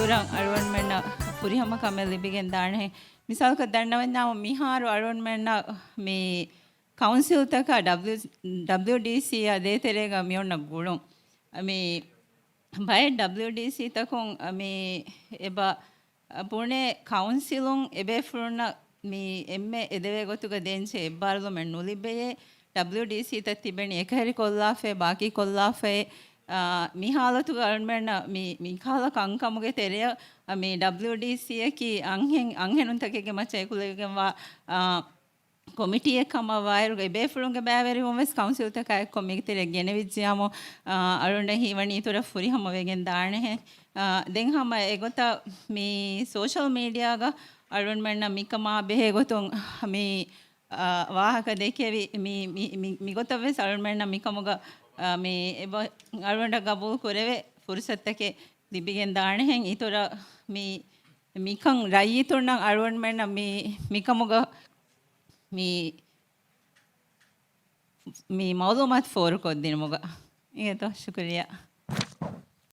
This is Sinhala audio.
කුරන් අරුවන් මෙන්න පුරිහම කමෙල් ලිබිගෙන් දාන්නේ මිසල්ක දන්නවන්නාම මිහාරු අරුවන් මෙන්න මේ කවුන්සිල් තක WDC අදේ තෙරේග මියොන්න ගුළුම් මේ බය WDC තකුන් මේ එබ පුනේ කවුන්සිලුන් එබේ ෆුරුන්න මේ එම්මේ එදවේ ගොතුක දෙන්සේ එබ්බාරලු මෙන් නුලිබේ WDC ත තිබෙන එකහරි කොල්ලාෆේ ಬಾಕಿ කොල්ලාෆේ මිහාලතු ගවර්න්මන්ට් මිකාල කංකමුගේ තෙරය මේ WDC කි අංහෙනුන් තකගේ මචේ කුලගෙන්වා කොමිටිය කම වයිරු ගේ ෆුරුන්ගේ බෑවරි වොමස් කවුන්සිල් තකයි කොමිටි තෙර ගෙනවිච්චියාම අරුණ හිවණී තුර ෆුරි හැම වෙගෙන් දාන්නේ දෙන් හැම එගොත මේ සෝෂල් මීඩියා ගා අරුණ මෙන්න මිකමා බෙහෙ ගොතුන් මේ ವಾಹಕ ದೇಕೆವಿ ಮಿ ಗೊತ್ತವೆ ಅರುಣ್ಮೆಣ್ಣ ಮಿಕಮುಗ ಮಿ ಅರುಣ್ಡ ಗಬೂಲ್ ಕೊರೆವೆ ಫುರ್ಸತ್ತಕ್ಕೆ ದಿಬ್ಬಿಗೆನ್ ದಾಣೆ ಹೆಂಗ್ ಈತೊರ ಮಿಕಂ ರೈ ತೊಣ್ಣ ಅರುಣ್ಮೆಣ್ಣ ಮಿಕಮುಗ ಮಿ ಮೌಲೂಮಾತ್ ಫೋರ್ ಕೊದ್ದಿನ ಮುಗ ಈಗ ಶುಕ್ರಿಯಾ